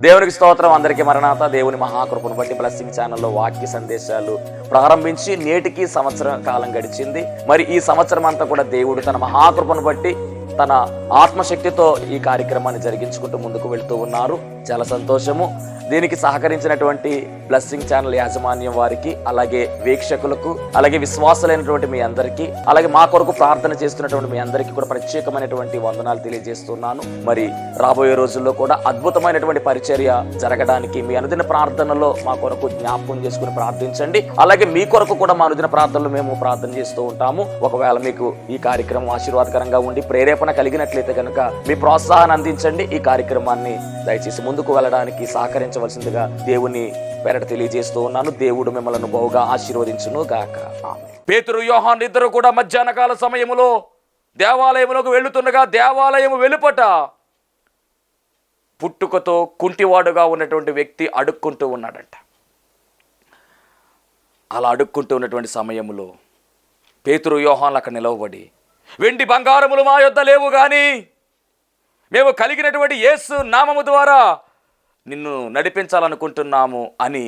దేవునికి స్తోత్రం. అందరికీ మరణాత. దేవుని మహాకృపను బట్టి బ్లెస్సింగ్ ఛానల్లో వాక్య సందేశాలు ప్రారంభించి నేటికి సంవత్సరం కాలం గడిచింది. మరి ఈ సంవత్సరం అంతా కూడా దేవుడు తన మహాకృపను బట్టి తన ఆత్మశక్తితో ఈ కార్యక్రమాన్ని జరిగించుకుంటూ ముందుకు వెళ్తూ ఉన్నారు. చాలా సంతోషము. దీనికి సహకరించినటువంటి బ్లెస్సింగ్ ఛానల్ యాజమాన్యం వారికి, అలాగే వీక్షకులకు, అలాగే విశ్వాసులైనటువంటి మీ అందరికీ, అలాగే మా కొరకు ప్రార్థన చేస్తున్నటువంటి మీ అందరికీ కూడా ప్రత్యేకమైనటువంటి వందనాలు తెలియజేస్తున్నాను. మరి రాబోయే రోజుల్లో కూడా అద్భుతమైనటువంటి పరిచర్య జరగడానికి మీ అనుదిన ప్రార్థనలో మా కొరకు జ్ఞాపకం చేసుకుని ప్రార్థించండి. అలాగే మీ కొరకు కూడా మా అనుదిన ప్రార్థనలు మేము ప్రార్థన చేస్తూ ఉంటాము. ఒకవేళ మీకు ఈ కార్యక్రమం ఆశీర్వాదకరంగా ఉండి ప్రేరేపణ కలిగినట్లయితే కనుక మీ ప్రోత్సాహాన్ని అందించండి. ఈ కార్యక్రమాన్ని దయచేసి ముందుకు వెళ్ళడానికి సహకరించవలసిందిగా దేవుని పేరట తెలియజేస్తూ ఉన్నాను. దేవుడు మిమ్మల్ని బహుగా ఆశీర్వదించును గాక. పేతురు, యోహాను ఇద్దరు కూడా మధ్యాహ్న కాల సమయములో దేవాలయములకు వెళుతుండగా దేవాలయము వెలుపట పుట్టుకతో కుంటివాడుగా ఉన్నటువంటి వ్యక్తి అడుక్కుంటూ ఉన్నాడంట. అలా అడుక్కుంటూ ఉన్నటువంటి సమయంలో పేతురు, యోహాన్లు అక్కడ నిలవబడి, వెండి బంగారములు మా యొద్ద లేవు, కానీ మేము కలిగినటువంటి యేసు నామము ద్వారా నిన్ను నడిపించాలనుకుంటున్నాము అని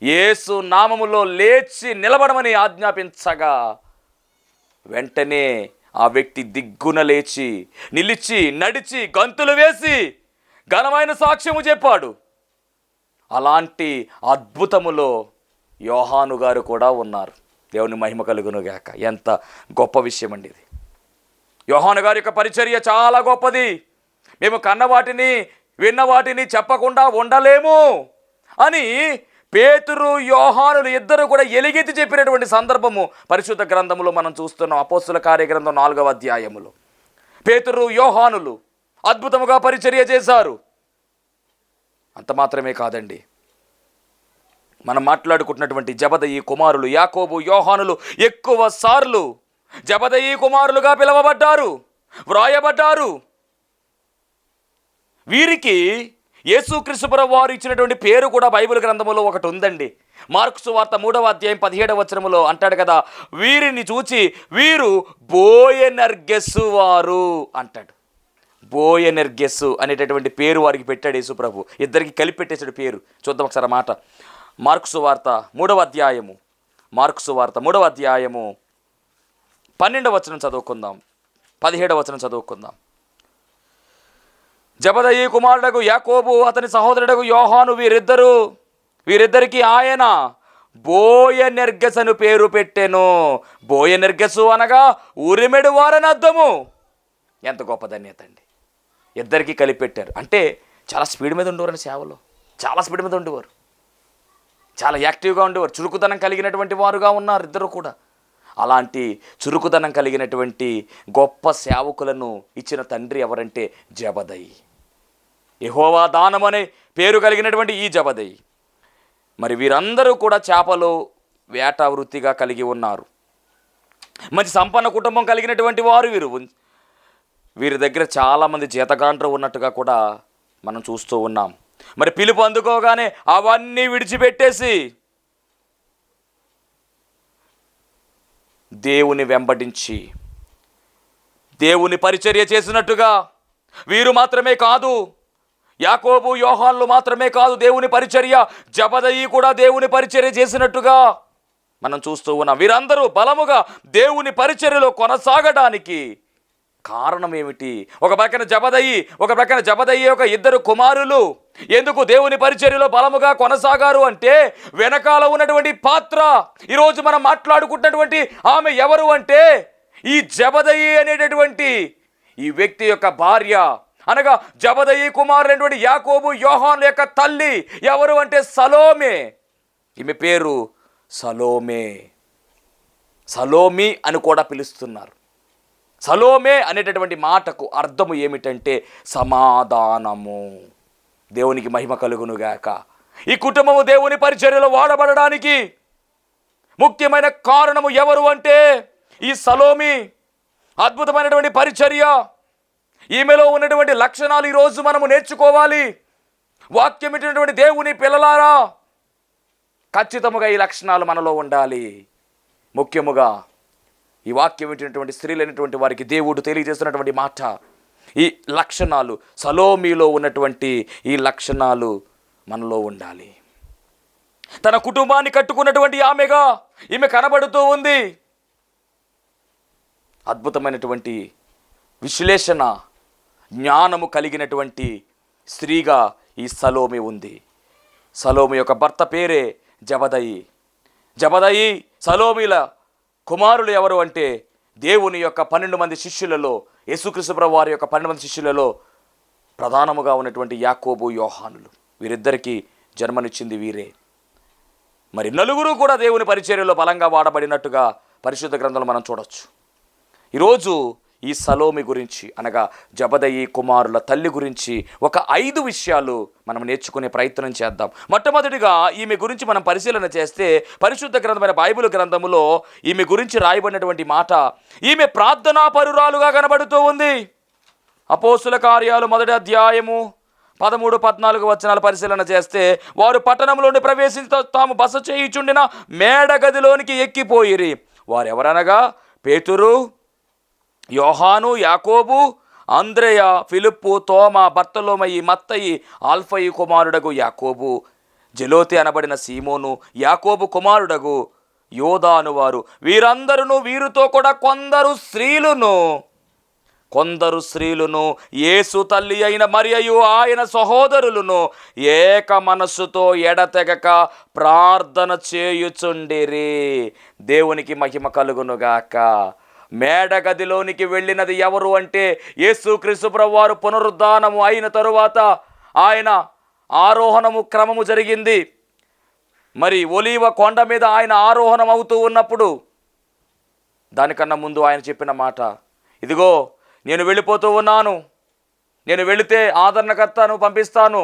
యేసు నామములో లేచి నిలబడమని ఆజ్ఞాపించగా వెంటనే ఆ వ్యక్తి దిగ్గున లేచి నిలిచి నడిచి గంతులు వేసి ఘనమైన సాక్ష్యము చెప్పాడు. అలాంటి అద్భుతములో యోహాను గారు కూడా ఉన్నారు. దేవుని మహిమ కలుగునుగాక. ఎంత గొప్ప విషయం అండి ఇది. యోహాను గారి యొక్క పరిచర్య చాలా గొప్పది. మేము కన్న వాటిని విన్న వాటిని చెప్పకుండా ఉండలేము అని పేతురు, యోహానులు ఇద్దరు కూడా ఎలుగెత్తి చెప్పినటువంటి సందర్భము పరిశుద్ధ గ్రంథములో మనం చూస్తున్నాం. అపోస్తుల కార్యగ్రంథం 4వ అధ్యాయములో పేతురు, యోహానులు అద్భుతముగా పరిచర్య చేశారు. అంత మాత్రమే కాదండి, మనం మాట్లాడుకుంటున్నటువంటి జబదయి కుమారులు యాకోబు, యోహానులు ఎక్కువ సార్లు జబదయి కుమారులుగా పిలువబడ్డారు, వ్రాయబడ్డారు. వీరికి యేసుక్రీస్తు ప్రభువు వారు ఇచ్చినటువంటి పేరు కూడా బైబిల్ గ్రంథంలో ఒకటి ఉందండి. మార్కు సువార్త 3వ అధ్యాయం 17వ వచనములో అంటాడు కదా, వీరిని చూచి వీరు బోయనెర్గెస్సు వారు అంటాడు. బోయనెర్గెస్సు అనేటటువంటి పేరు వారికి పెట్టాడు యేసు ప్రభు. ఇద్దరికి కలిపి పెట్టేసాడు పేరు. చూద్దాం ఒకసారి మాట. మార్కు సువార్త 3వ అధ్యాయము 12వ వచనం చదువుకుందాం, 17వ వచనం చదువుకుందాం. జబదయి కుమారుడగు యాకోబు, అతని సహోదరుడగు యోహాను, వీరిద్దరికి ఆయన బోయనెర్గెస్ అని పేరు పెట్టెను. బోయనెర్గెసు అనగా ఉరిమెడు వారని అర్థము. ఎంత గొప్ప ధన్యత అండి. ఇద్దరికి కలిపి పెట్టారు అంటే చాలా స్పీడ్ మీద ఉండేవారు. సేవలో చాలా స్పీడ్ మీద ఉండేవారు, చాలా యాక్టివ్గా ఉండేవారు, చురుకుదనం కలిగినటువంటి వారుగా ఉన్నారు ఇద్దరు కూడా. అలాంటి చురుకుదనం కలిగినటువంటి గొప్ప సేవకులను ఇచ్చిన తండ్రి ఎవరంటే జబదయి. యెహోవా దానం అనే పేరు కలిగినటువంటి ఈ జబదయి. మరి వీరందరూ కూడా చేపలు వేట వృత్తిగా కలిగి ఉన్నారు. మంచి సంపన్న కుటుంబం కలిగినటువంటి వారు వీరి దగ్గర చాలామంది జీతగాండ్రు ఉన్నట్టుగా కూడా మనం చూస్తూ ఉన్నాం. మరి పిలుపు అందుకోగానే అవన్నీ విడిచిపెట్టేసి దేవుని వెంబడించి దేవుని పరిచర్య చేసినట్టుగా వీరు మాత్రమే కాదు, యాకోబు, యోహాన్లు మాత్రమే కాదు దేవుని పరిచర్య, జబదయి కూడా దేవుని పరిచర్య చేసినట్టుగా మనం చూస్తూ ఉన్నాం. వీరందరూ బలముగా దేవుని పరిచర్యలో కొనసాగడానికి కారణం ఏమిటి? ఒక ప్రక్కన జబదయి యొక్క ఇద్దరు కుమారులు ఎందుకు దేవుని పరిచర్యలో బలముగా కొనసాగారు అంటే వెనకాల ఉన్నటువంటి పాత్ర. ఈరోజు మనం మాట్లాడుకుంటున్నటువంటి ఆమె ఎవరు అంటే ఈ జబదయి అనేటటువంటి ఈ వ్యక్తి యొక్క భార్య, అనగా జబదయి కుమారులైనటువంటి యాకోబు, యోహాను యొక్క తల్లి ఎవరు అంటే సలోమే. ఈమె పేరు సలోమి అని కూడా పిలుస్తున్నారు. సలోమే అనేటటువంటి మాటకు అర్థము ఏమిటంటే సమాధానము. దేవునికి మహిమ కలుగునుగాక. ఈ కుటుంబము దేవుని పరిచర్యలో వాడబడడానికి ముఖ్యమైన కారణము ఎవరు అంటే ఈ సలోమి. అద్భుతమైనటువంటి పరిచర్య, ఈమెలో ఉన్నటువంటి లక్షణాలు ఈరోజు మనము నేర్చుకోవాలి. వాక్యం ఇచ్చినటువంటి దేవుని పిల్లలారా, ఖచ్చితముగా ఈ లక్షణాలు మనలో ఉండాలి. ముఖ్యముగా ఈ వాక్యం వింటున్నటువంటి స్త్రీలైనటువంటి వారికి దేవుడు తెలియజేస్తున్నటువంటి మాట, ఈ లక్షణాలు, సలోమిలో ఉన్నటువంటి ఈ లక్షణాలు మనలో ఉండాలి. తన కుటుంబాన్ని కట్టుకున్నటువంటి ఆమెగా ఈమె కనబడుతూ ఉంది. అద్భుతమైనటువంటి విశ్లేషణ జ్ఞానము కలిగినటువంటి స్త్రీగా ఈ సలోమి ఉంది. సలోమి యొక్క భర్త పేరే జబదయి. జబదయి సలోమిల కుమారులు ఎవరు అంటే దేవుని యొక్క 12 మంది శిష్యులలో, యేసుక్రీస్తు ప్రభువు వారి యొక్క 12 మంది శిష్యులలో ప్రధానముగా ఉన్నటువంటి యాకోబు, యోహానులు, వీరిద్దరికీ జన్మనిచ్చింది వీరే. మరి నలుగురు కూడా దేవుని పరిచర్యలో బలంగా వాడబడినట్టుగా పరిశుద్ధ గ్రంథంలో మనం చూడొచ్చు. ఈరోజు ఈ సలోమి గురించి, అనగా జబదయి కుమారుల తల్లి గురించి ఒక 5 విషయాలు మనం నేర్చుకునే ప్రయత్నం చేద్దాం. మొట్టమొదటిగా ఈమె గురించి మనం పరిశీలన చేస్తే పరిశుద్ధ గ్రంథమైన బైబిల్ గ్రంథములో ఈమె గురించి రాయబడినటువంటి మాట, ఈమె ప్రార్థనా పరురాలుగా కనబడుతూ ఉంది. అపోస్తుల కార్యాలు 1వ అధ్యాయము 13-14 వచనాలు పరిశీలన చేస్తే, వారు పట్టణంలోని ప్రవేశించి తాము బస చేయుచుండిన మేడ గదిలోనికి ఎక్కిపోయిరి. వారెవరనగా పేతురు, యోహాను, యాకోబు, అంద్రెయ, ఫిలిప్పు, తోమ, బర్తలోమయి, మత్తయి, ఆల్ఫయి కుమారుడగు యాకోబు, జెలోతి అనబడిన సీమోను, యాకోబు కుమారుడగు యోదాను వారు. వీరందరూ, వీరితో కూడా కొందరు స్త్రీలును యేసు తల్లి అయిన మరియయు ఆయన సహోదరులను ఏక మనస్సుతో ఎడతెగక ప్రార్థన చేయుచుండిరి. దేవునికి మహిమ కలుగునుగాక. మేడగదిలోనికి వెళ్ళినది ఎవరు అంటే యేసుక్రీస్తు ప్రభువు వారు పునరుద్ధానము అయిన తరువాత ఆయన ఆరోహణము క్రమము జరిగింది. మరి ఒలీవ కొండ మీద ఆయన ఆరోహణం అవుతూ ఉన్నప్పుడు దానికన్నా ముందు ఆయన చెప్పిన మాట, ఇదిగో నేను వెళ్ళిపోతూ ఉన్నాను, నేను వెళితే ఆదరణకర్తను పంపిస్తాను,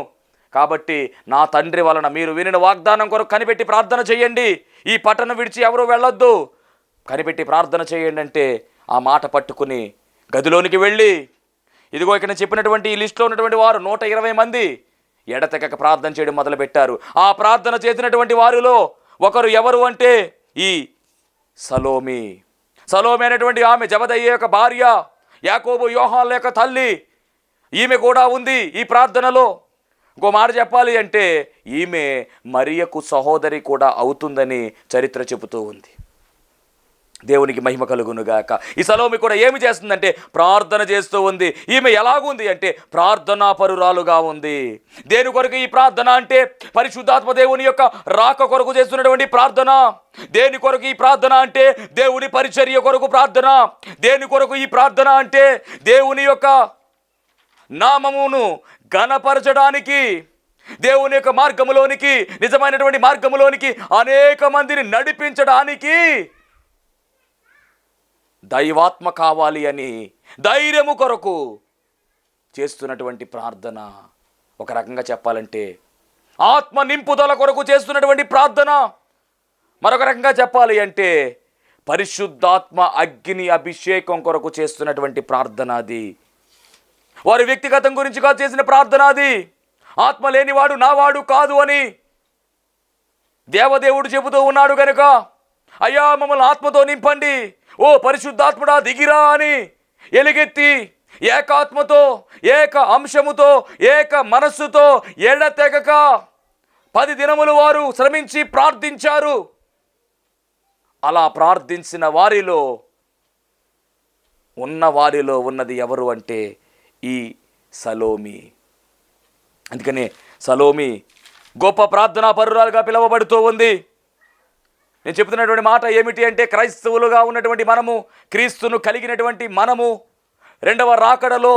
కాబట్టి నా తండ్రి వలన మీరు వినిన వాగ్దానం కొరకు కనిపెట్టి ప్రార్థన చేయండి, ఈ పట్టణం విడిచి ఎవరు వెళ్ళొద్దు, కనిపెట్టి ప్రార్థన చేయండి అంటే ఆ మాట పట్టుకుని గదిలోనికి వెళ్ళి, ఇదిగో ఇక్కడ చెప్పినటువంటి ఈ లిస్టులో ఉన్నటువంటి వారు 120 మంది ఎడతెగక ప్రార్థన చేయడం మొదలుపెట్టారు. ఆ ప్రార్థన చేసినటువంటి వారిలో ఒకరు ఎవరు అంటే ఈ సలోమి. సలోమి అనేటువంటి ఆమె జబదయి యొక్క భార్య, యాకోబు యోహానుల యొక్క తల్లి. ఈమె కూడా ఉంది ఈ ప్రార్థనలో. ఇంకో మాట చెప్పాలి అంటే ఈమె మరియకు సహోదరి కూడా అవుతుందని చరిత్ర చెబుతూ ఉంది. దేవునికి మహిమ కలుగునుగాక. ఈ సలోమి కూడా ఏమి చేస్తుందంటే ప్రార్థన చేస్తూ ఉంది. ఈమె ఎలాగుంది అంటే ప్రార్థనా పరురాలుగా ఉంది. దేని కొరకు ఈ ప్రార్థన అంటే పరిశుద్ధాత్మ దేవుని యొక్క రాక కొరకు చేస్తున్నటువంటి ప్రార్థన. దేని కొరకు ఈ ప్రార్థన అంటే దేవుని పరిచర్య కొరకు ప్రార్థన. దేని కొరకు ఈ ప్రార్థన అంటే దేవుని యొక్క నామమును ఘనపరచడానికి, దేవుని యొక్క మార్గములోనికి, నిజమైనటువంటి మార్గములోనికి అనేక మందిని నడిపించడానికి దైవాత్మ కావాలి అని ధైర్యము కొరకు చేస్తున్నటువంటి ప్రార్థన. ఒక రకంగా చెప్పాలంటే ఆత్మ నింపుదల కొరకు చేస్తున్నటువంటి ప్రార్థన. మరొక రకంగా చెప్పాలి అంటే పరిశుద్ధాత్మ అగ్ని అభిషేకం కొరకు చేస్తున్నటువంటి ప్రార్థన అది. వారి వ్యక్తిగతం గురించిగా చేసిన ప్రార్థన అది. ఆత్మ లేనివాడు నావాడు కాదు అని దేవదేవుడు చెబుతూ ఉన్నాడు కనుక, అయ్యా మమ్మల్ని ఆత్మతో నింపండి, ఓ పరిశుద్ధాత్ముడా దిగిరా అని ఎలుగెత్తి ఏకాత్మతో, ఏక అంశముతో, ఏక మనస్సుతో ఎడతెగక 10 దినములు వారు శ్రమించి ప్రార్థించారు. అలా ప్రార్థించిన వారిలో ఉన్నది ఎవరు అంటే ఈ సలోమి. అందుకనే సలోమి గొప్ప ప్రార్థనా పరురాలుగా పిలువబడుతూ ఉంది. నేను చెప్తున్నటువంటి మాట ఏమిటి అంటే క్రైస్తవులుగా ఉన్నటువంటి మనము, క్రీస్తును కలిగినటువంటి మనము, 2వ రాకడలో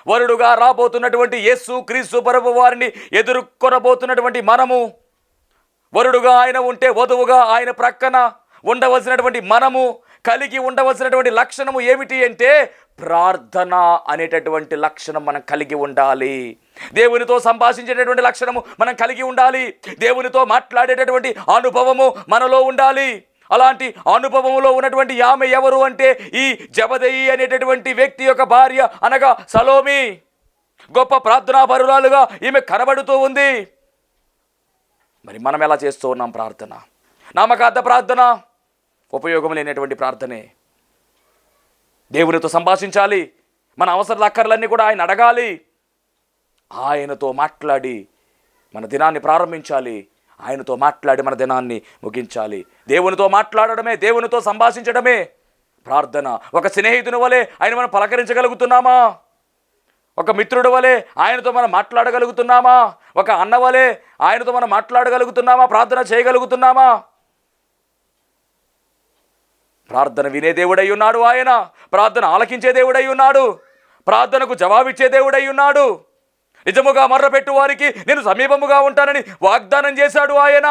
వరుడుగా రాబోతున్నటువంటి యేసు క్రీస్తు ప్రభువు వారిని ఎదుర్కొనబోతున్నటువంటి మనము, వరుడుగా ఆయన ఉంటే వధువుగా ఆయన ప్రక్కన ఉండవలసినటువంటి మనము కలిగి ఉండవలసినటువంటి లక్షణము ఏమిటి అంటే ప్రార్థన అనేటటువంటి లక్షణం మనం కలిగి ఉండాలి. దేవునితో సంభాషించేటటువంటి లక్షణము మనం కలిగి ఉండాలి. దేవునితో మాట్లాడేటటువంటి అనుభవము మనలో ఉండాలి. అలాంటి అనుభవములో ఉన్నటువంటి ఆమె ఎవరు అంటే ఈ జబదయి అనేటటువంటి వ్యక్తి యొక్క భార్య, అనగా సలోమి. గొప్ప ప్రార్థనా పరురాలుగా ఈమె కనబడుతూ ఉంది. మరి మనం ఎలా చేస్తూ ఉన్నాం ప్రార్థన? నామకార్థ ప్రార్థన, ఉపయోగం లేనటువంటి ప్రార్థనే. దేవునితో సంభాషించాలి, మన అవసరాల అక్కర్లన్నీ కూడా ఆయన అడగాలి. ఆయనతో మాట్లాడి మన దినాన్ని ప్రారంభించాలి. ఆయనతో మాట్లాడి మన దినాన్ని ముగించాలి. దేవునితో మాట్లాడడమే, దేవునితో సంభాషించడమే ప్రార్థన. ఒక స్నేహితుని వలె ఆయన మనం పలకరించగలుగుతున్నామా? ఒక మిత్రుడి వలె ఆయనతో మనం మాట్లాడగలుగుతున్నామా? ఒక అన్న వలె ఆయనతో మనం మాట్లాడగలుగుతున్నామా? ప్రార్థన చేయగలుగుతున్నామా? ప్రార్థన వినే దేవుడై ఉన్నాడు ఆయన. ప్రార్థన ఆలకించే దేవుడై ఉన్నాడు. ప్రార్థనకు జవాబిచ్చే దేవుడై ఉన్నాడు. నిజముగా మొర్రపెట్టు వారికి నేను సమీపముగా ఉంటానని వాగ్దానం చేశాడు ఆయన.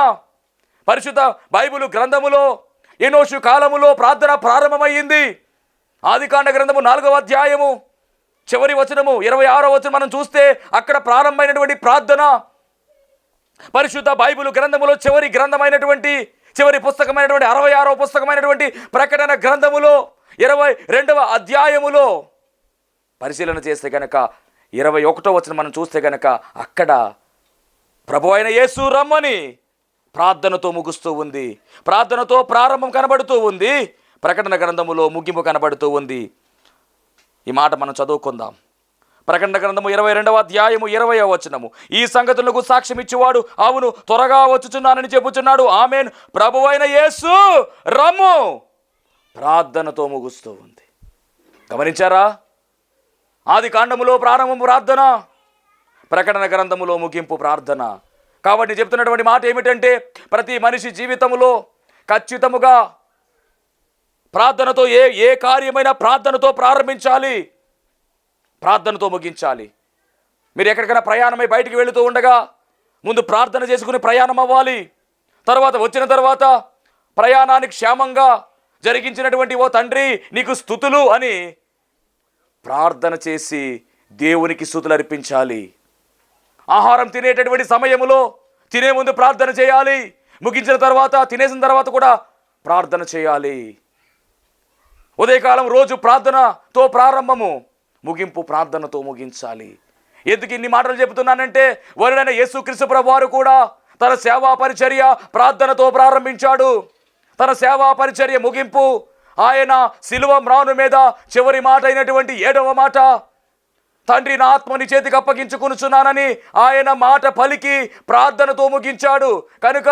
పరిశుద్ధ బైబిలు గ్రంథములో ఎనోషు కాలములో ప్రార్థన ప్రారంభమైంది. ఆదికాండ గ్రంథము 4వ అధ్యాయము చివరి వచనము 26వ వచనం మనం చూస్తే అక్కడ ప్రారంభమైనటువంటి ప్రార్థన పరిశుద్ధ బైబిలు గ్రంథములో చివరి పుస్తకమైనటువంటి 66వ పుస్తకమైనటువంటి ప్రకటన గ్రంథములో 22వ అధ్యాయములో పరిశీలన చేస్తే కనుక 21వ వచనం మనం చూస్తే కనుక అక్కడ ప్రభు అయిన యేసు రమ్మని ప్రార్థనతో ముగుస్తూ ఉంది. ప్రార్థనతో ప్రారంభం కనబడుతూ ఉంది. ప్రకటన గ్రంథములో ముగింపు కనబడుతూ ఉంది. ఈ మాట మనం చదువుకుందాం. ప్రకటన గ్రంథము 22వ అధ్యాయము 20వ వచనము. ఈ సంగతులకు సాక్ష్యం ఇచ్చేవాడు అవును త్వరగా వచ్చుచున్నానని చెప్పుచున్నాడు. ఆమేన్. ప్రభు అయిన యేసు రమ్ము. ప్రార్థనతో ముగుస్తూ ఉంది. గమనించారా? ఆది కాండములో ప్రారంభము ప్రార్థన, ప్రకటన గ్రంథములో ముగింపు ప్రార్థన. కాబట్టి చెప్తున్నటువంటి మాట ఏమిటంటే ప్రతి మనిషి జీవితంలో ఖచ్చితముగా ప్రార్థనతో ఏ కార్యమైనా ప్రార్థనతో ప్రారంభించాలి, ప్రార్థనతో ముగించాలి. మీరు ఎక్కడికైనా ప్రయాణమై బయటికి వెళుతూ ఉండగా ముందు ప్రార్థన చేసుకుని ప్రయాణం అవ్వాలి. వచ్చిన తర్వాత ప్రయాణానికి క్షేమంగా జరిగించినటువంటి ఓ తండ్రి నీకు స్తుతులు అని ప్రార్థన చేసి దేవునికి స్తుతులు అర్పించాలి. ఆహారం తినేటటువంటి సమయములో తినే ముందు ప్రార్థన చేయాలి. ముగించిన తర్వాత తినేసిన తర్వాత కూడా ప్రార్థన చేయాలి. ఉదయకాలం రోజు ప్రార్థనతో ప్రారంభము, ముగింపు ప్రార్థనతో ముగించాలి. ఎందుకు ఇన్ని మాటలు చెబుతున్నానంటే వరుడైన యేసుక్రీస్తు ప్రభువారు కూడా తన సేవా పరిచర్య ప్రార్థనతో ప్రారంభించాడు. తన సేవా పరిచర్య ముగింపు ఆయన శిలువ మ్రాను మీద చివరి మాట అయినటువంటి 7వ మాట, తండ్రి నా ఆత్మని చేతికి అప్పగించుకొనుచున్నానని ఆయన మాట పలికి ప్రార్థనతో ముగించాడు. కనుక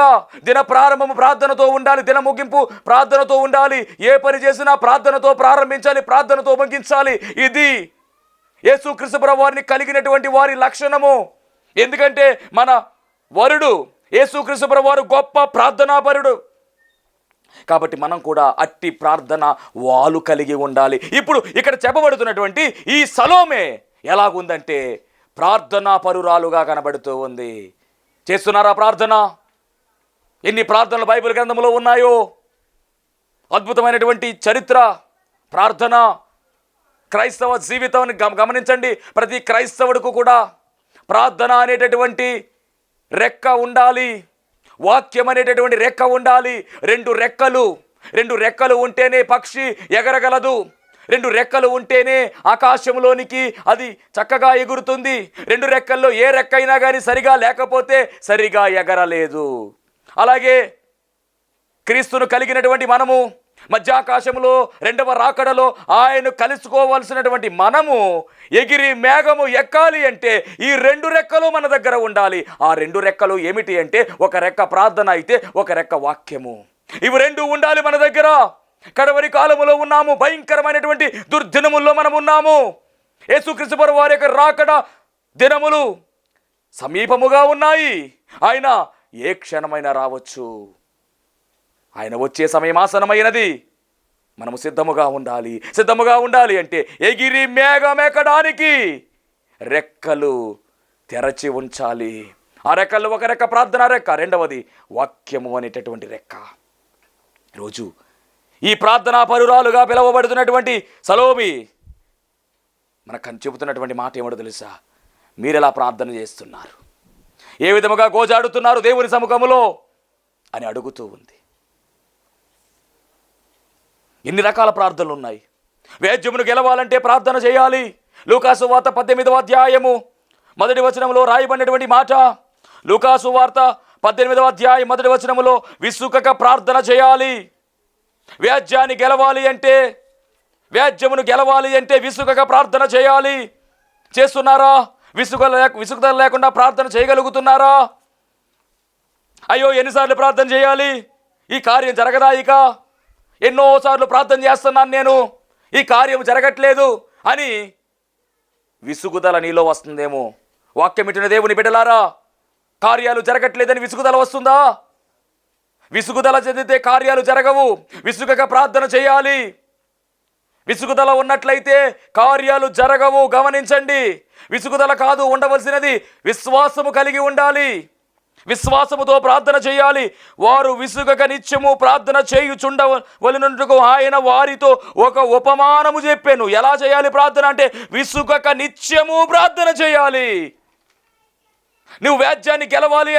దిన ప్రారంభము ప్రార్థనతో ఉండాలి, దిన ముగింపు ప్రార్థనతో ఉండాలి. ఏ పని చేసినా ప్రార్థనతో ప్రారంభించాలి, ప్రార్థనతో ముగించాలి. ఇది యేసుక్రీస్తు ప్రభువారిని కలిగినటువంటి వారి లక్షణము. ఎందుకంటే మన వరుడు యేసుక్రీస్తు ప్రభువారు గొప్ప ప్రార్థనాపరుడు. కాబట్టి మనం కూడా అట్టి ప్రార్థన వాలు కలిగి ఉండాలి. ఇప్పుడు ఇక్కడ చెప్పబడుతున్నటువంటి ఈ సలోమే ఎలాగుందంటే ప్రార్థనా పరురాలుగా కనబడుతూ ఉంది. చేస్తున్నారా ప్రార్థన? ఎన్ని ప్రార్థనలు బైబిల్ గ్రంథంలో ఉన్నాయో! అద్భుతమైనటువంటి చరిత్ర ప్రార్థన. క్రైస్తవ జీవితాన్ని గమనించండి. ప్రతి క్రైస్తవుడికి కూడా ప్రార్థన అనేటటువంటి రెక్క ఉండాలి, వాక్యం అనేటటువంటి రెక్క ఉండాలి. రెండు రెక్కలు ఉంటేనే పక్షి ఎగరగలదు. 2 రెక్కలు ఉంటేనే ఆకాశంలోనికి అది చక్కగా ఎగురుతుంది. 2 రెక్కల్లో ఏ రెక్క అయినా కానీ సరిగా లేకపోతే సరిగా ఎగరలేదు. అలాగే క్రీస్తును కలిగినటువంటి మనము మధ్యాకాశంలో 2వ రాకడలో ఆయన కలుసుకోవాల్సినటువంటి మనము ఎగిరి మేఘము ఎక్కాలి అంటే ఈ 2 రెక్కలు మన దగ్గర ఉండాలి. ఆ 2 రెక్కలు ఏమిటి అంటే ఒక రెక్క ప్రార్థన అయితే ఒక రెక్క వాక్యము. ఇవి 2 ఉండాలి మన దగ్గర. కడవరి కాలములో ఉన్నాము, భయంకరమైనటువంటి దుర్దినముల్లో మనం ఉన్నాము. యేసుక్రీస్తు ప్రభువారి యొక్క రాకడ దినములు సమీపముగా ఉన్నాయి. ఆయన ఏ క్షణమైనా రావచ్చు. ఆయన వచ్చే సమయం ఆసనమైనది. మనము సిద్ధముగా ఉండాలి అంటే ఎగిరి మేఘమెక్కడానికి రెక్కలు తెరచి ఉంచాలి. ఆ రెక్కలు ఒక రెక్క ప్రార్థన రెక్క, 2వది వాక్యము అనేటటువంటి రెక్క. రోజు ఈ ప్రార్థనా పరురాలుగా పిలువబడుతున్నటువంటి సలోమి మనకు చెబుతున్నటువంటి మాట ఏమిటో తెలుసా? మీరు ఎలా ప్రార్థన చేస్తున్నారు, ఏ విధముగా గోజాడుతున్నారు దేవుని సముఖములో అని అడుగుతూ ఉంది. ఎన్ని రకాల ప్రార్థనలు ఉన్నాయి. వేద్యమును గెలవాలంటే ప్రార్థన చేయాలి. లూకాసు వార్త 18వ అధ్యాయము 1వ వచనంలో రాయబడినటువంటి మాట. లూకాసు వార్త 18వ అధ్యాయం 1వ వచనములో విసుకక ప్రార్థన చేయాలి. వ్యాజ్యాన్ని గెలవాలి అంటే వ్యాజ్యమును గెలవాలి అంటే విసుగక ప్రార్థన చేయాలి. చేస్తున్నారా? విసుగుదల లేకుండా ప్రార్థన చేయగలుగుతున్నారా? అయ్యో ఎన్నిసార్లు ప్రార్థన చేయాలి, ఈ కార్యం జరగదా, ఇక ఎన్నోసార్లు ప్రార్థన చేస్తున్నాను నేను, ఈ కార్యం జరగట్లేదు అని విసుగుదల నీలో వస్తుందేమో. వాక్యం వింటున్న దేవుని బిడ్డలారా, కార్యాలు జరగట్లేదని విసుగుదల వస్తుందా? విసుగుదల చెందితే కార్యాలు జరగవు. విసుగక ప్రార్థన చేయాలి. విసుగుదల ఉన్నట్లయితే కార్యాలు జరగవు. గమనించండి, విసుగుదల కాదు ఉండవలసినది, విశ్వాసము కలిగి ఉండాలి. విశ్వాసముతో ప్రార్థన చేయాలి. వారు విసుగక నిత్యము ప్రార్థన చేయుచుండవలెనట్టుకు ఆయన వారితో ఒక ఉపమానము చెప్పాను. ఎలా చేయాలి ప్రార్థన అంటే విసుగక నిత్యము ప్రార్థన చేయాలి. నువ్వు వ్యాజ్యాన్ని గెలవాలి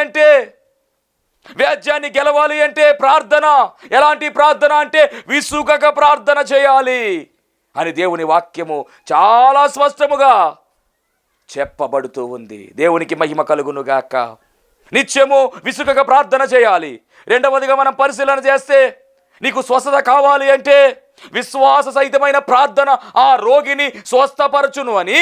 అంటే ప్రార్థన. ఎలాంటి ప్రార్థన అంటే విసుగక ప్రార్థన చేయాలి అని దేవుని వాక్యము చాలా స్పష్టముగా చెప్పబడుతూ ఉంది. దేవునికి మహిమ కలుగునుగాక. నిత్యము విసుగక ప్రార్థన చేయాలి. రెండవదిగా మనం పరిశీలన చేస్తే, నీకు స్వస్థత కావాలి అంటే విశ్వాస సహితమైన ప్రార్థన ఆ రోగిని స్వస్థపరచును అని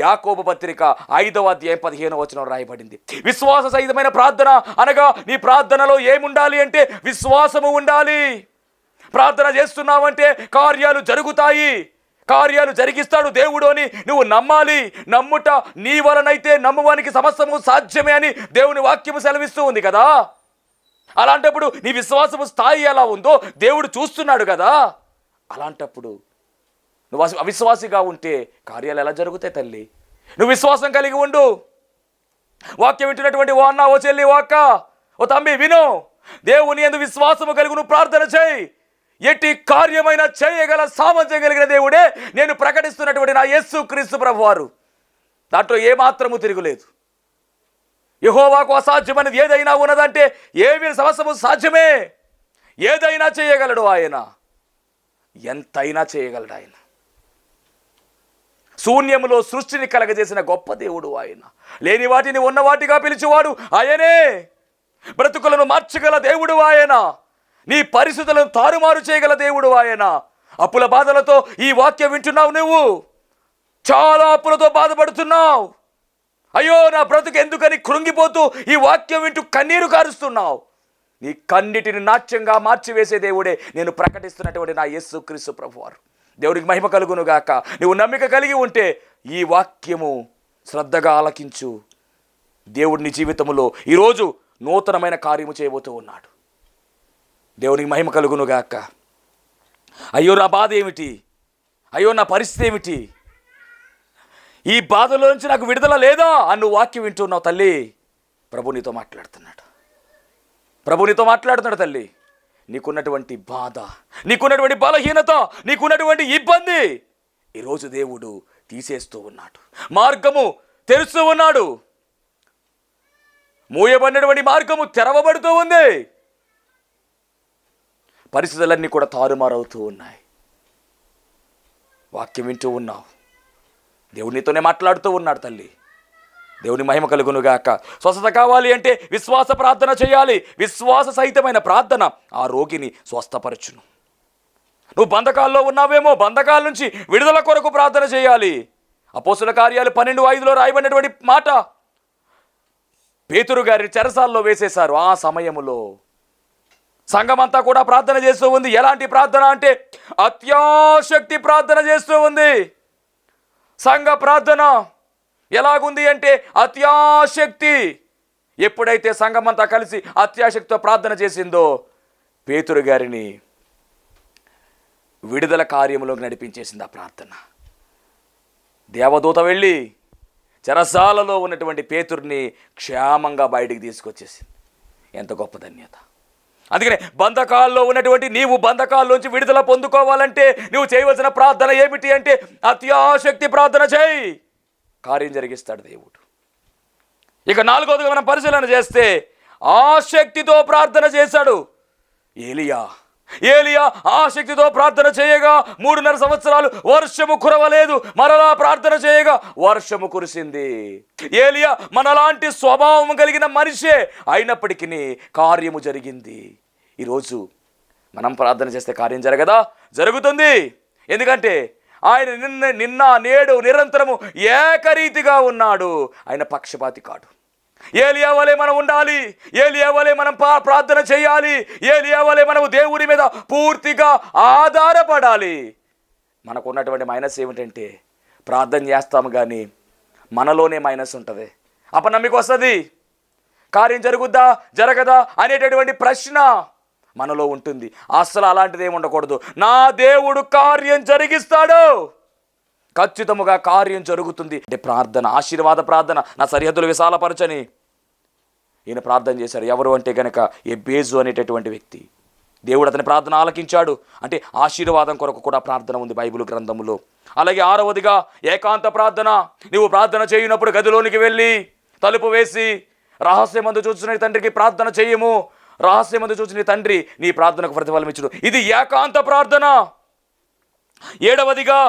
యాకోబు పత్రిక 5వ అధ్యాయం 15వ వచనం రాయబడింది. విశ్వాస సహితమైన ప్రార్థన అనగా నీ ప్రార్థనలో ఏముండాలి అంటే విశ్వాసము ఉండాలి. ప్రార్థన చేస్తున్నావంటే కార్యాలు జరుగుతాయి, కార్యాలు జరిగిస్తాడు దేవుడు అని నువ్వు నమ్మాలి. నమ్ముట నీ వలనైతే నమ్మువానికి సమస్తము సాధ్యమే అని దేవుని వాక్యము సెలవిస్తూ ఉంది కదా. అలాంటప్పుడు నీ విశ్వాసము స్థాయి ఎలా ఉందో దేవుడు చూస్తున్నాడు కదా. అలాంటప్పుడు నువ్వు అవిశ్వాసిగా ఉంటే కార్యాలు ఎలా జరుగుతాయి తల్లి? నువ్వు విశ్వాసం కలిగి ఉండు. వాక్యం వింటున్నటువంటి ఓ అన్న, ఓ చెల్లి, ఓ అక్క, ఓ తమ్మి విను. దేవుని యందు విశ్వాసము కలిగి నువ్వు ప్రార్థన చేయి. ఎట్టి కార్యమైనా చేయగల సామర్థ్యం కలిగిన దేవుడే నేను ప్రకటిస్తున్నటువంటి నా యేసు క్రీస్తు ప్రభువారు. దాంట్లో ఏమాత్రము తిరుగులేదు. యెహోవాకు అసాధ్యమైనది ఏదైనా ఉన్నదంటే ఏమి సమస్తము సాధ్యమే. ఏదైనా చేయగలడు ఆయన, ఎంతైనా చేయగలడు ఆయన. శూన్యములో సృష్టిని కలగజేసిన గొప్ప దేవుడు ఆయన. లేని వాటిని ఉన్న వాటిగా పిలిచేవాడు ఆయనే. బ్రతుకులను మార్చగల దేవుడు ఆయన. నీ పరిస్థితులను తారుమారు చేయగల దేవుడు ఆయన. అప్పుల బాధలతో ఈ వాక్యం వింటున్నావు. నువ్వు చాలా అప్పులతో బాధపడుతున్నావు. అయ్యో నా బ్రతుకు ఎందుకని కృంగిపోతూ ఈ వాక్యం వింటూ కన్నీరు కారుస్తున్నావు. నీ కన్నిటిని నాట్యంగా మార్చివేసే దేవుడే నేను ప్రకటిస్తున్నటువంటి నా యేసు క్రీస్తు ప్రభువారు. దేవుడికి మహిమ కలుగును గాక. నువ్వు నమ్మిక కలిగి ఉంటే ఈ వాక్యము శ్రద్ధగా ఆలకించు. దేవుడి నీ జీవితంలో ఈరోజు నూతనమైన కార్యము చేయబోతూ ఉన్నాడు. దేవునికి మహిమ కలుగును గాక. అయ్యో నా బాధ ఏమిటి, అయ్యో నా పరిస్థితి ఏమిటి, ఈ బాధలో నుంచి నాకు విడుదల లేదా అన్ను వాక్యం వింటున్నావు తల్లి. ప్రభు నీతో మాట్లాడుతున్నాడు తల్లి. నీకున్నటువంటి బాధ, నీకున్నటువంటి బలహీనత, నీకున్నటువంటి ఇబ్బంది ఈరోజు దేవుడు తీసేస్తూ ఉన్నాడు. మార్గము తెరుస్తూ ఉన్నాడు. మూయబడినటువంటి మార్గము తెరవబడుతూ ఉంది. పరిస్థితులన్నీ కూడా తారుమారవుతూ ఉన్నాయి. వాక్యం వింటూ ఉన్నావు. దేవునితోనే మాట్లాడుతూ ఉన్నాడు తల్లి. దేవుని మహిమ కలుగునుగాక. స్వస్థత కావాలి అంటే విశ్వాస ప్రార్థన చేయాలి. విశ్వాస సహితమైన ప్రార్థన ఆ రోగిని స్వస్థపరచును. నువ్వు బంధకాల్లో ఉన్నావేమో, బంధకాల నుంచి విడుదల కొరకు ప్రార్థన చేయాలి. అపోస్తుల కార్యాలు 12:5 రాయబడినటువంటి మాట, పేతురు గారిని చెరసాల్లో వేసేశారు. ఆ సమయములో సంఘమంతా కూడా ప్రార్థన చేస్తూ ఉంది. ఎలాంటి ప్రార్థన అంటే అత్యాశక్తి ప్రార్థన చేస్తూ ఉంది. సంఘ ప్రార్థన ఎలాగుంది అంటే అత్యాశక్తి. ఎప్పుడైతే సంఘమంతా కలిసి అత్యాశక్తితో ప్రార్థన చేసిందో పేతురు గారిని విడుదల కార్యములోకి నడిపించేసింది ఆ ప్రార్థన. దేవదూత వెళ్ళి చెరసాలలో ఉన్నటువంటి పేతురుని క్షేమంగా బయటికి తీసుకొచ్చేసింది. ఎంత గొప్ప ధన్యత. అందుకనే బంధకాల్లో ఉన్నటువంటి నీవు బంధకాల్లోంచి విడుదల పొందుకోవాలంటే నువ్వు చేయవలసిన ప్రార్థన ఏమిటి అంటే అత్యాశక్తి ప్రార్థన చేయి. కార్యం జరిగిస్తాడు దేవుడు. ఇక 4వదిగా మనం పరిశీలన చేస్తే ఆసక్తితో ప్రార్థన చేశాడు ఏలియా ఆసక్తితో ప్రార్థన చేయగా 3.5 సంవత్సరాలు వర్షము కురవలేదు. మరలా ప్రార్థన చేయగా వర్షము కురిసింది. ఏలియా మనలాంటి స్వభావం కలిగిన మనిషే, అయినప్పటికీ కార్యము జరిగింది. ఈరోజు మనం ప్రార్థన చేస్తే కార్యం జరగదా? జరుగుతుంది. ఎందుకంటే ఆయన నిన్న నేడు నిరంతరము ఏకరీతిగా ఉన్నాడు. ఆయన పక్షపాతి కాడు. ఏలియా వలె మనం ఉండాలి, ఏలియా వలె మనం ప్రార్థన చేయాలి, ఏలియా వలె మనము దేవుని మీద పూర్తిగా ఆధారపడాలి. మనకు ఉన్నటువంటి మైనస్ ఏమిటంటే ప్రార్థన చేస్తాము కానీ మనలోనే మైనస్ ఉంటుంది. అపనమ్మిక వస్తుంది, కార్యం జరుగుద్దా జరగదా అనేటటువంటి ప్రశ్న మనలో ఉంటుంది. అస్సలు అలాంటిది ఏమి ఉండకూడదు. నా దేవుడు కార్యం జరిగిస్తాడు, ఖచ్చితముగా కార్యం జరుగుతుంది. అంటే ప్రార్థన, ఆశీర్వాద ప్రార్థన, నా సరిహద్దులు విశాలపరచని ఈయన ప్రార్థన చేశారు. ఎవరు అంటే కనుక ఎబ్బేజు అనేటటువంటి వ్యక్తి. దేవుడు అతని ప్రార్థన ఆలకించాడు. అంటే ఆశీర్వాదం కొరకు కూడా ప్రార్థన ఉంది బైబిల్ గ్రంథములో. అలాగే 6వదిగా ఏకాంత ప్రార్థన. నువ్వు ప్రార్థన చేయనప్పుడు గదిలోనికి వెళ్ళి తలుపు వేసి రహస్యమందు చూసిన తండ్రికి ప్రార్థన చేయము, రహస్యమందు చూసిన తండ్రి నీ ప్రార్థనకు ప్రతిఫలం ఇచ్చును. ఇది ఏకాంత ప్రార్థన. 7వదిగా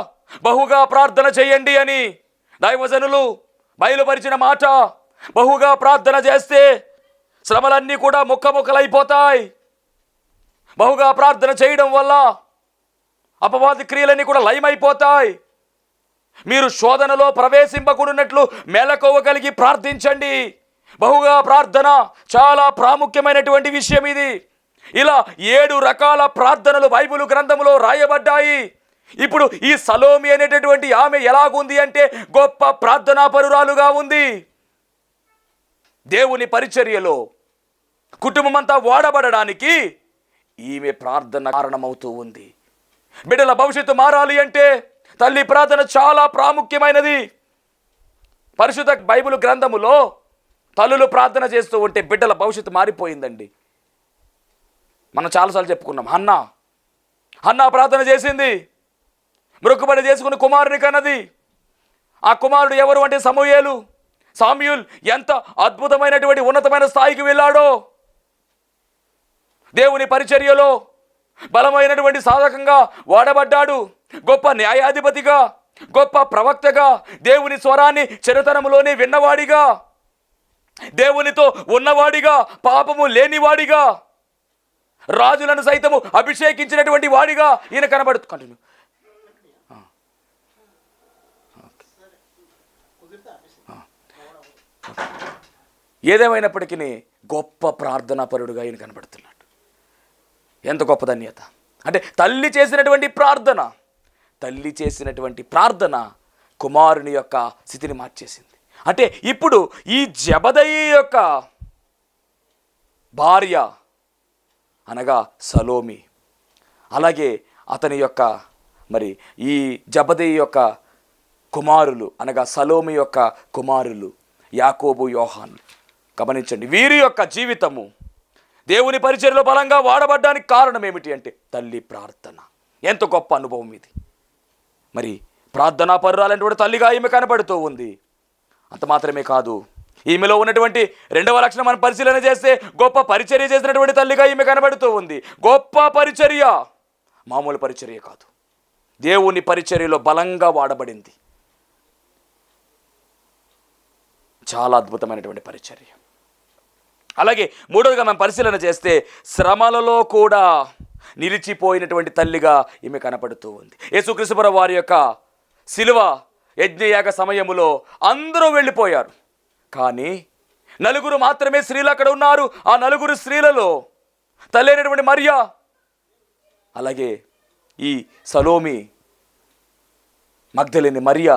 బహుగా ప్రార్థన చేయండి అని దైవజనులు బయలుపరిచిన మాట. బహుగా ప్రార్థన చేస్తే శ్రమలన్నీ కూడా ముక్కముక్కలైపోతాయి. బహుగా ప్రార్థన చేయడం వల్ల అపవాది క్రియలన్నీ కూడా లయమైపోతాయి. మీరు శోధనలో ప్రవేశింపకూడనట్లు మెలకువ కలిగి ప్రార్థించండి. బహుగా ప్రార్థన చాలా ప్రాముఖ్యమైనటువంటి విషయం ఇది. ఇలా 7 రకాల ప్రార్థనలు బైబిల్ గ్రంథంలో రాయబడ్డాయి. ఇప్పుడు ఈ సలోమి అనేటటువంటి ఆమె ఎలాగుంది అంటే గొప్ప ప్రార్థనా పరురాలుగా ఉంది. దేవుని పరిచర్యలో కుటుంబం అంతా వాడబడడానికి ఈమె ప్రార్థన కారణమవుతూ ఉంది. బిడ్డల భవిష్యత్తు మారాలి అంటే తల్లి ప్రార్థన చాలా ప్రాముఖ్యమైనది. పరిశుద్ధ బైబిల్ గ్రంథములో తల్లులు ప్రార్థన చేస్తూ ఉంటే బిడ్డల భవిష్యత్తు మారిపోయిందండి. మనం చాలాసార్లు చెప్పుకున్నాం. హన్నా ప్రార్థన చేసింది, మొక్కుబడి చేసుకుని కుమారుని కన్నది. ఆ కుమారుడు ఎవరు అంటే సామ్యూల్ ఎంత అద్భుతమైనటువంటి ఉన్నతమైన స్థాయికి వెళ్ళాడో. దేవుని పరిచర్యలో బలమైనటువంటి సాధకంగా వాడబడ్డాడు. గొప్ప న్యాయాధిపతిగా, గొప్ప ప్రవక్తగా, దేవుని స్వరాన్ని చిన్నతనంలోనే విన్నవాడిగా, దేవునితో ఉన్నవాడిగా, పాపము లేనివాడిగా, రాజులను సైతము అభిషేకించినటువంటి వాడిగా ఈయన కంటిన్యూ. ఏదేమైనప్పటికీ గొప్ప ప్రార్థనాపరుడుగా ఈయన కనబడుతున్నాడు. ఎంత గొప్ప ధన్యత అంటే తల్లి చేసినటువంటి ప్రార్థన కుమారుని యొక్క స్థితిని మార్చేసింది. అంటే ఇప్పుడు ఈ జబదయి యొక్క భార్య అనగా సలోమి, అలాగే అతని యొక్క ఈ జబదయి యొక్క కుమారులు అనగా సలోమి యొక్క కుమారులు యాకోబు, యోహాను. గమనించండి, వీరి యొక్క జీవితము దేవుని పరిచర్యలో బలంగా వాడబడ్డానికి కారణం ఏమిటి అంటే తల్లి ప్రార్థన. ఎంత గొప్ప అనుభవం ఇది. ప్రార్థనా పరురాలైనటువంటి తల్లిగా ఈమె కనబడుతూ ఉంది. అంత మాత్రమే కాదు, ఈమెలో ఉన్నటువంటి 2వ లక్షణం మనం పరిశీలన చేస్తే గొప్ప పరిచర్య చేసినటువంటి తల్లిగా ఈమె కనబడుతూ ఉంది. గొప్ప పరిచర్య, మామూలు పరిచర్య కాదు, దేవుని పరిచర్యలో బలంగా వాడబడింది. చాలా అద్భుతమైనటువంటి పరిచర్య. అలాగే 3వదిగా మనం పరిశీలన చేస్తే శ్రమలలో కూడా నిలిచిపోయినటువంటి తల్లిగా ఈమె కనపడుతూ ఉంది. యేసుక్రీస్తు ప్రభువు వారి యొక్క శిలువ యజ్ఞయాగ సమయములో అందరూ వెళ్ళిపోయారు, కానీ 4 మాత్రమే స్త్రీలు అక్కడ ఉన్నారు. ఆ 4 స్త్రీలలో తల్లి అయినటువంటి మరియా, అలాగే ఈ సలోమి, మగ్దలేని మరియా,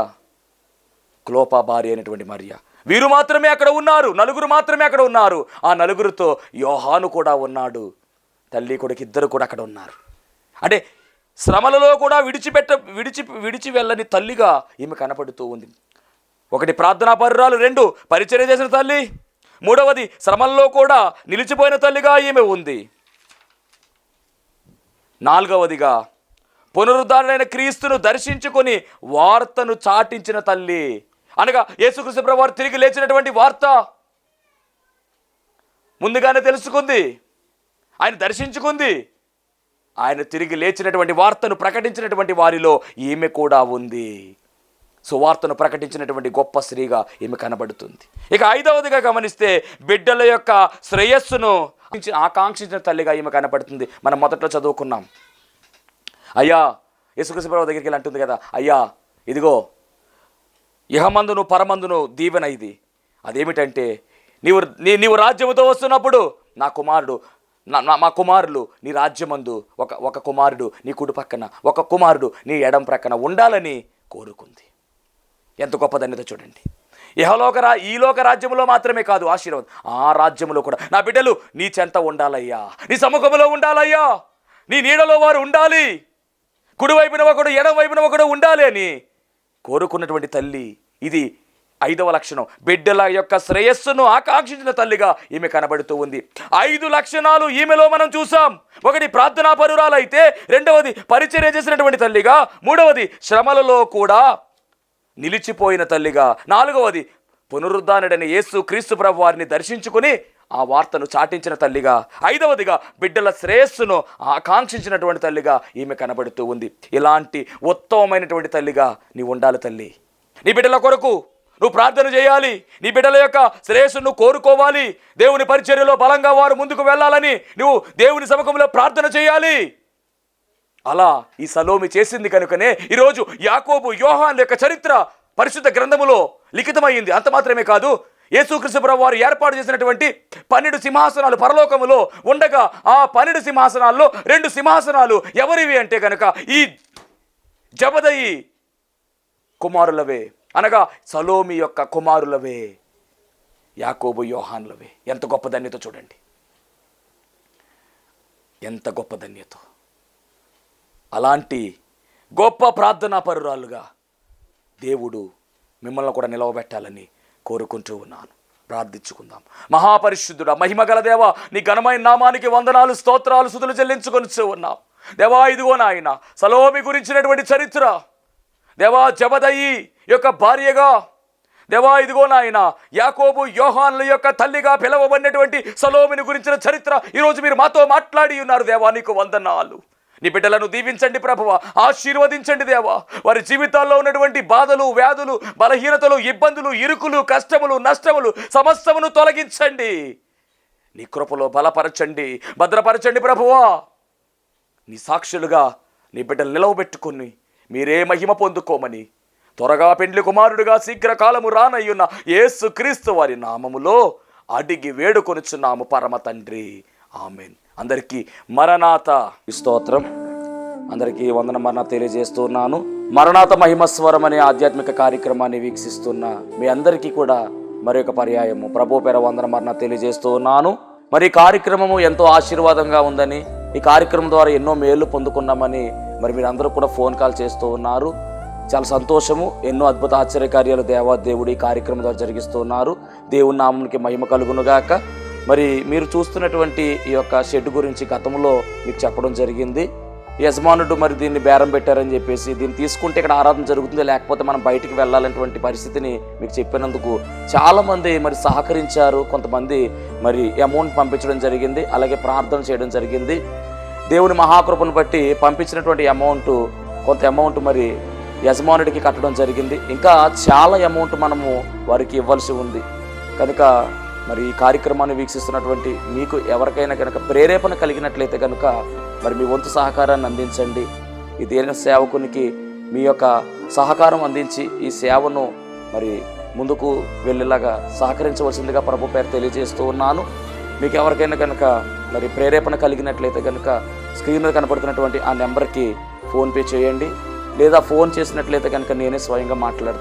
క్లోపా భార్య అయినటువంటి మరియా, వీరు మాత్రమే అక్కడ ఉన్నారు. 4 మాత్రమే అక్కడ ఉన్నారు. ఆ 4తో యోహాను కూడా ఉన్నాడు. తల్లి కొడుకు 2 కూడా అక్కడ ఉన్నారు. అంటే శ్రమలలో కూడా విడిచి వెళ్ళని తల్లిగా ఈమె కనపడుతూ ఉంది. 1 ప్రార్థనా పరురాలు, 2 పరిచర్య చేసిన తల్లి, 3వది శ్రమల్లో కూడా నిలిచిపోయిన తల్లిగా ఈమె ఉంది. 4వదిగా పునరుద్ధరణైన క్రీస్తును దర్శించుకొని వార్తను చాటించిన తల్లి. అనగా యేసుక్రీస్తు ప్రభువు వారు తిరిగి లేచినటువంటి వార్త ముందుగానే తెలుసుకుంది, ఆయన దర్శించుకుంది. ఆయన తిరిగి లేచినటువంటి వార్తను ప్రకటించినటువంటి వారిలో ఈమె కూడా ఉంది. సువార్తను ప్రకటించినటువంటి గొప్ప స్త్రీగా ఈమె కనబడుతుంది. ఇక 5వదిగా గమనిస్తే బిడ్డల యొక్క శ్రేయస్సును ఆకాంక్షించిన తల్లిగా ఈమె కనబడుతుంది. మనం మొదట్లో చదువుకున్నాం, అయ్యా యేసుక్రీస్తు ప్రభువు దగ్గరికి వెళ్ళి అంటుంది కదా, అయ్యా ఇదిగో ఇహమందును పరమందును దీవెన ఇది. అదేమిటంటే నీవు రాజ్యముతో వస్తున్నప్పుడు మా కుమారులు నీ రాజ్యమందు ఒక కుమారుడు నీ కుడి పక్కన, ఒక కుమారుడు నీ ఎడం ప్రక్కన ఉండాలని కోరుకుంది. ఎంత గొప్ప ధన్యత చూడండి. ఈ లోక రాజ్యంలో మాత్రమే కాదు ఆశీర్వాదం, ఆ రాజ్యంలో కూడా నా బిడ్డలు నీ చెంత ఉండాలయ్యా, నీ సముఖంలో ఉండాలయ్యా, నీ నీడలో వారు ఉండాలి, కుడివైపున ఒకడు ఎడం వైపున ఒకడు ఉండాలి అని కోరుకున్నటువంటి తల్లి. ఇది 5వ లక్షణం. బిడ్డల యొక్క శ్రేయస్సును ఆకాంక్షించిన తల్లిగా ఈమె కనబడుతూ ఉంది. 5 లక్షణాలు ఈమెలో మనం చూసాం. 1 ప్రార్థనా పరురాలైతే, 2వది పరిచర్య చేసినటువంటి తల్లిగా, 3వది శ్రమలలో కూడా నిలిచిపోయిన తల్లిగా, 4వది పునరుద్ధానుడైన యేసు క్రీస్తు ప్రభు వారిని దర్శించుకుని ఆ వార్తను చాటించిన తల్లిగా, 5వదిగా బిడ్డల శ్రేయస్సును ఆకాంక్షించినటువంటి తల్లిగా ఈమె కనబడుతూ ఉంది. ఇలాంటి ఉత్తమమైనటువంటి తల్లిగా నీవు ఉండాలి తల్లి. నీ బిడ్డల కొరకు నువ్వు ప్రార్థన చేయాలి, నీ బిడ్డల యొక్క శ్రేయస్సును కోరుకోవాలి, దేవుని పరిచర్యలో బలంగా వారు ముందుకు వెళ్ళాలని నువ్వు దేవుని సముఖంలో ప్రార్థన చేయాలి. అలా ఈ సలోమి చేసింది కనుకనే ఈరోజు యాకోబు యోహాను యొక్క చరిత్ర పరిశుద్ధ గ్రంథములో లిఖితమైంది. అంత మాత్రమే కాదు, యేసుక్రీస్తు ప్రభువు వారు ఏర్పాటు చేసినటువంటి 12 సింహాసనాలు పరలోకములో ఉండగా, ఆ 12 సింహాసనాల్లో 2 సింహాసనాలు ఎవరివి అంటే కనుక ఈ జబదయి కుమారులవే, అనగా సలోమి యొక్క కుమారులవే, యాకోబు యోహానులవే. ఎంత గొప్ప ధన్యత చూడండి, ఎంత గొప్ప ధన్యత. అలాంటి గొప్ప ప్రార్థనా పరురాలుగా దేవుడు మిమ్మల్ని కూడా నిలవబెట్టాలని కోరుకుంటూ ఉన్నాను. ప్రార్థించుకుందాం. మహాపరిశుద్ధుడా, మహిమగల దేవా, నీ ఘనమైన నామానికి వందనాలు, స్తోత్రాలు, స్తుతులు చెల్లించుకొని ఉన్నాం దేవా. ఇదిగో నాయన సలోమి గురించినటువంటి చరిత్ర దేవా, జబదయి యొక్క భార్యగా దేవా, ఇదిగో నాయన యాకోబు యోహానుల యొక్క తల్లిగా పిలవబడినటువంటి సలోమిని గురించిన చరిత్ర ఈరోజు మీరు మాతో మాట్లాడి ఉన్నారు దేవా. నీకు వందనాలు. నీ బిడ్డలను దీవించండి ప్రభువా, ఆశీర్వదించండి దేవా. వారి జీవితాల్లో ఉన్నటువంటి బాధలు, వ్యాధులు, బలహీనతలు, ఇబ్బందులు, ఇరుకులు, కష్టములు, నష్టములు సమస్తమును తొలగించండి. నీ కృపలో బలపరచండి, భద్రపరచండి ప్రభువా. నీ సాక్షులుగా నీ బిడ్డలు నిలవబెట్టుకుని మీరే మహిమ పొందుకోమని త్వరగా పెండ్లి కుమారుడుగా శీఘ్రకాలము రానయ్యున్న యేసు క్రీస్తు వారి నామములో అడిగి వేడుకొనుచున్నాము పరమ తండ్రి, ఆమెన్. అందరికీ మరణాత స్తోత్రం. అందరికీ వందన మరణాత తెలియజేస్తున్నాను. మరణాత మహిమస్వరం అనే ఆధ్యాత్మిక కార్యక్రమాన్ని వీక్షిస్తున్న మీ అందరికీ కూడా మరొక పర్యాయము ప్రభు పేర వందన మరణాత తెలియజేస్తూ ఉన్నాను. మరి ఈ కార్యక్రమము ఎంతో ఆశీర్వాదంగా ఉందని, ఈ కార్యక్రమం ద్వారా ఎన్నో మేళ్లు పొందుకున్నామని మరి మీరందరూ కూడా ఫోన్ కాల్ చేస్తూ ఉన్నారు. చాలా సంతోషము. ఎన్నో అద్భుత ఆశ్చర్యకార్యాలు దేవుడు ఈ కార్యక్రమం ద్వారా జరిగిస్తూ ఉన్నారు. దేవుని నామానికి మహిమ కలుగునుగాక. మరి మీరు చూస్తున్నటువంటి ఈ యొక్క షెడ్ గురించి గతంలో మీకు చెప్పడం జరిగింది. యజమానుడు మరి దీన్ని బేరం పెట్టారని చెప్పేసి, దీన్ని తీసుకుంటే ఇక్కడ ఆరాధన జరుగుతుంది, లేకపోతే మనం బయటికి వెళ్ళాలనేటువంటి పరిస్థితిని మీకు చెప్పినందుకు చాలామంది మరి సహకరించారు. కొంతమంది మరి అమౌంట్ పంపించడం జరిగింది, అలాగే ప్రార్థన చేయడం జరిగింది. దేవుని మహాకృపను బట్టి పంపించినటువంటి కొంత అమౌంట్ మరి యజమానుడికి కట్టడం జరిగింది. ఇంకా చాలా అమౌంట్ మనము వారికి ఇవ్వాల్సి ఉంది. కనుక మరి ఈ కార్యక్రమాన్ని వీక్షిస్తున్నటువంటి మీకు ఎవరికైనా కనుక ప్రేరేపణ కలిగినట్లయితే కనుక మరి మీ వంతు సహకారాన్ని అందించండి. ఈ దేని సేవకునికి మీ యొక్క సహకారం అందించి ఈ సేవను మరి ముందుకు వెళ్ళేలాగా సహకరించవలసిందిగా ప్రభు పేరు తెలియజేస్తూ ఉన్నాను. మీకు ఎవరికైనా కనుక మరి ప్రేరేపణ కలిగినట్లయితే కనుక స్క్రీన్ మీద కనపడుతున్నటువంటి ఆ నెంబర్కి ఫోన్పే చేయండి, లేదా ఫోన్ చేసినట్లయితే కనుక నేనే స్వయంగా మాట్లాడతాను.